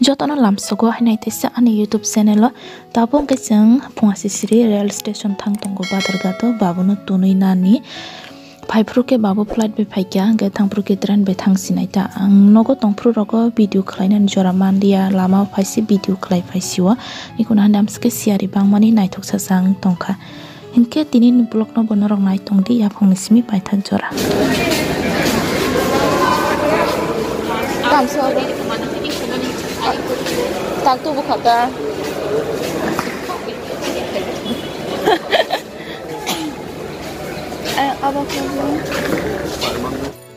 Jotono lamsogo hainai tesa ani YouTube channel o tabung ke jeng Pungasisiri rail station thang tongo badargato babuno tunui nani Paipru ke babu flight be paikya ge thangpru ke train be thang sinaita ang nogo tongpru rogo video khlainan jora mandia lama phaisi video khlai phaisiwa ikuna handam ske siari bangmani naithok sasang tongkha inke tinin blog no bonorok nai tongdi ya phongni simi paithak jora kamso tak tu bukhata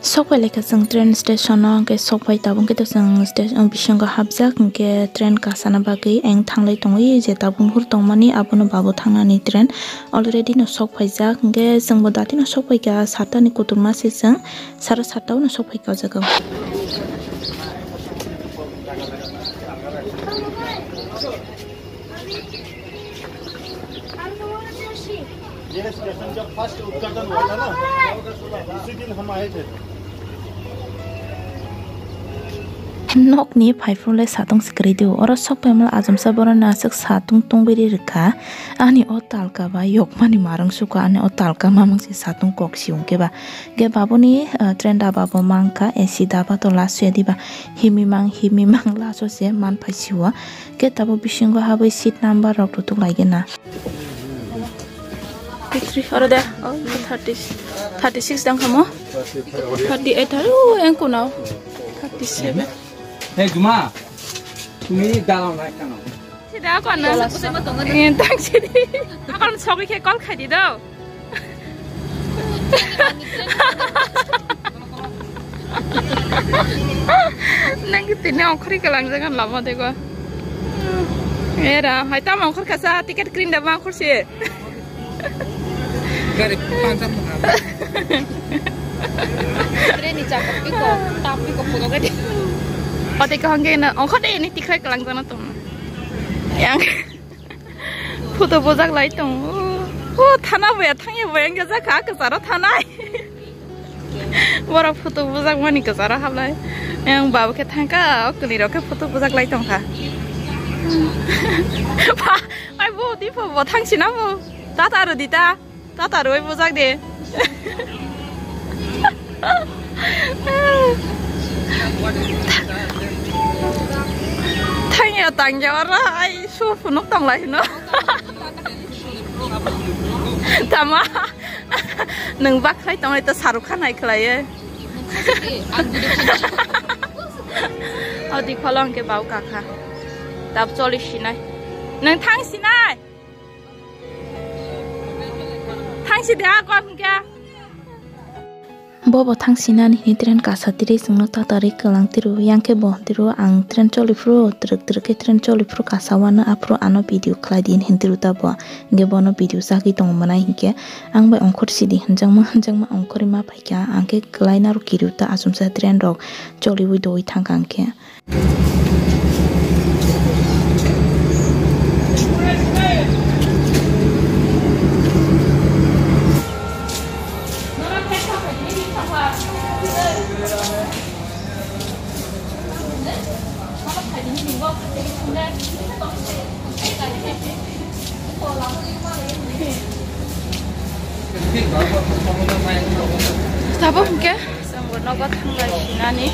Sokwai leka jeng train station o ke sokwai tabung ke jeng station bisingo habjak ke train kasana bagui eng thanglai tongoi je tabung hur tongmani abono babu thangnani train already no sokwai jak ke jengbo dati no sokwai ka satani kuturma se jeng sara satau no sokwai ka jaga ये स्टेशन जब फर्स्ट उद्घाटन हुआ था ना उसी दिन हम आए थे nok ni phaifrole satung skri diu oro sokpemla ajamsa borana asuk satung tongberi rikha ani o talka ba yokmani marang suka ani o talka mamang si satung kok siung ke ba ge babuni train da babo mangka AC da ba to la sedi ba himimang la so se man phaisiwa ge tabo bisingo habai seat number rok tu laige na 3 ora da 36 dang kamo 38 haru engko now 37 Hey Juma, tumi dalam naik kan? Tidak aku anak sama tunggu dengan taksi di. Akan sogi ke kol kadi dah. Nanti tini akhiri kelang jangan lama deh gua. Era, hai tam akhir kasa tiket green dah akhir sih. Gari pancam mana? Ini cakap piko, tapi kok punya gede. Oh, tiga orang kena. Oh, kau deh ini tiga kelang sana tuh. Yang foto bozak lagi tuh. Oh, tanah bayar, tanah bayar kerja kah kesara tanah. Baru foto bozak mana kesara halai. Yang bawa ke tangka, aku lihat ke foto bozak lagi tuh kah. Pak, ayo di foto tang sih namu. Tata ru dita, tata ru bozak deh. Tanya tanya orang, ay sufu nuk tang lain no. Tama, neng bak khay tang itu sarukan ay kelai. Oh di kolong ke bau kakak, tap coli sinai, neng tang sinai, tang si dia kau punya. Bobo thang sinan ni tren kasatiri sungno tatari kelang tiru yang ke boh tiru ang tren coli fru truk ke tren coli fru kasawana apro ano video kladin hintiru tabo nge bono video saki tong manai hingke ang bai ongkor sidi hanjang ma ongkori ma paika angke klaina ru kiruta asumsa tren rok coli wi doi thang kangke Tabo ke sambut nogo thanglai sinani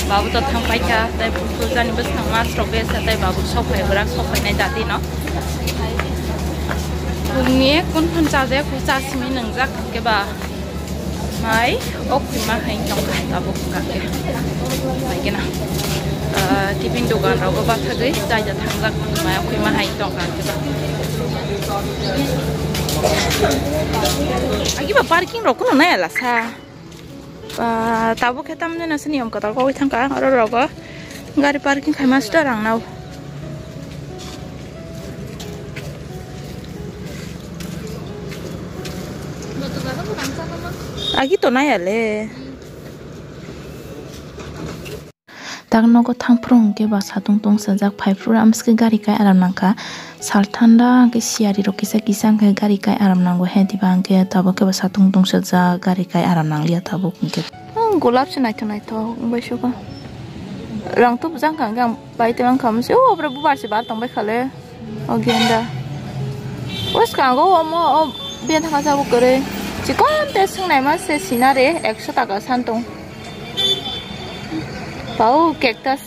babu to thangpai ka tai pujani bus thangma stroke sa tai babu sokhai bra sokhai nai dati no bungni kun phun cha je ku cha simi nangjak ke ba mai okki ma hain tong tabo ka ke mai ke na tipping dogan rogo ba thagai jai ja thangjak mai okki ma hain tong ka ke ba Agi ba parking roko na ya lasa. Tabu ketam ne nasi niam katal kau itang ka aro roko. Gari parking kai mas darang nau. Agi to na ya le. Tang nogo tang prong ke ba satung tong sajak phaifru amske gari kai aram nangka salthanda ke siari ro kisa kisang ke gari kai aram nango he dibang ke tabo ke ba satung tong sajak gari kai aram nanglia tabo ke golap se naito bai shuka rang tu bujang kang kang bai te mang kham se o bra bu bar se bar tong bai khale o genda os kang go mo o bien thaka sa bu kare chikon te sung nai ma se sinare 100 taka san tong bau cactus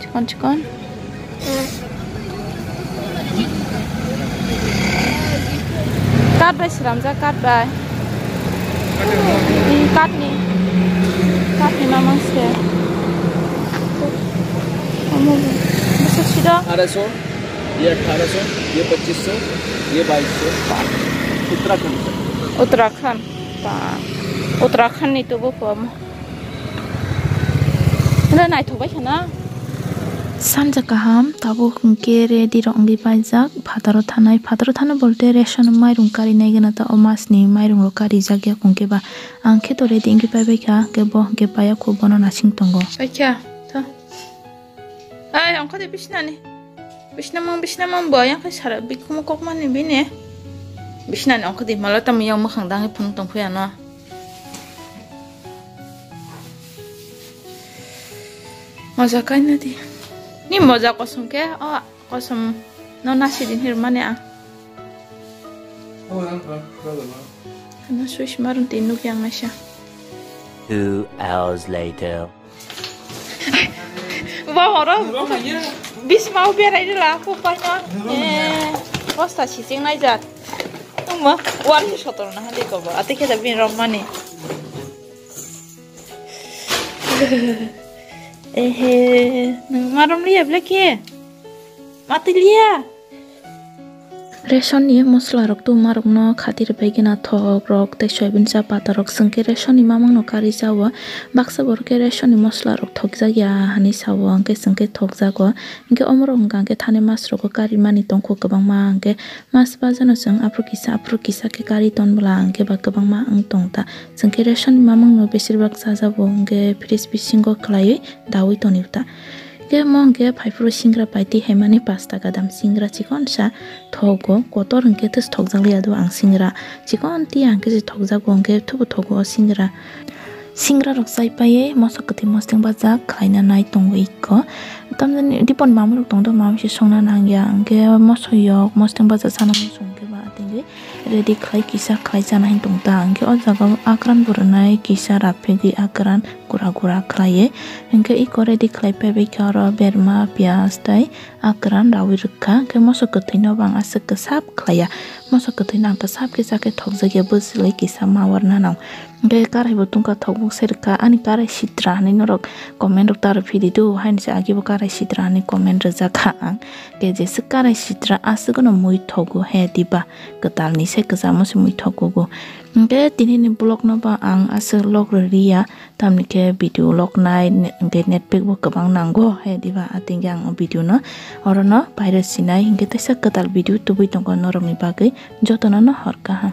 chikon kat bai siram ja kat bai kat ni mamang se bisa sudah 1800 ये 1800 ये 2500 ये 2200 Uttarakhand Uttarakhand ni tu bu pom le nai thu bai khana sanja kaham tabu ke ready rongi paijak phataro thana bolte ration mairung kari nai gena ta omas ni mairung ro kari jagya kungke ba angke to ready ingi pai bai kha ke bo ke paya ko bono nasing tongo bai kha ta ai angko de bisna mang bo yang ka sara bikum kok man ni bine bisna ni angko de malata mi yang makhang dang phung tong phya na maza kai na di ni moza kosong ke kosong no nasi din hir mane a na swish marun tinuk yang nasha 2 hours later. Wah horo bis mau biar aja lah pokoknya posta cicing aja tunggu warna sotor nah hadi kau ati kita bin romani marom liya bleki mati liya ration ni mosla rok tu marok no khatir baigena thok rok te soybean cha pata rok sengke ration ni mamang no kari jawa baksa borke ration ni mosla rok thok jagya hani sawo angke sengke thok jago angke omro hongka angke thane mas rok kari mani tongkho kabang ma angke mas bajano jeng apro kisa ke kari ton bla angke ba kabang ma ang tongta sengke ration ni mamang no besir bak sajabo angke fridge bisingo khlai dawi toniuta ke mongke phaipro singra paiti hemani 5 taka dam singra chikon sa thogo kotor angke tes thokjali adu ang singra chikon ti angke je thokjago angke thubu thogo singra rok sai paye mosakati mosteng baja khaina nai tongo ikko tamjani dipon mamrok tongdo mamsi songna nangya angke mosoyok mosteng baja sana mosongke ba atinge ready khlai kisa khlai jana hin tongta angke o jaga akran burunai kisa rapegi akran gura khlaie angke iko ready khlai pebe karo berma pias tai akran rawi rukha ke mosakati no bang asek sap khlaya mosakati nang ka sap kisa ke thokjage buzlei kisa mawarna nang ge karai botungka thokbuk serka ani karai sitra ni norok comment rok tar video hain se agi bo karai sitra ni comment rajaka ang ge je karai sitra asgono mui thogu he diba ketal ni se kazamo se mui thogu go ge tini ni blog no ba ang ase log ria tamni ke video log nai ge net pic bo kabang nango he diba ating ang video no orono virus sinai ge te se ketal video tubui tongko norok ni bagai jotono no horka ha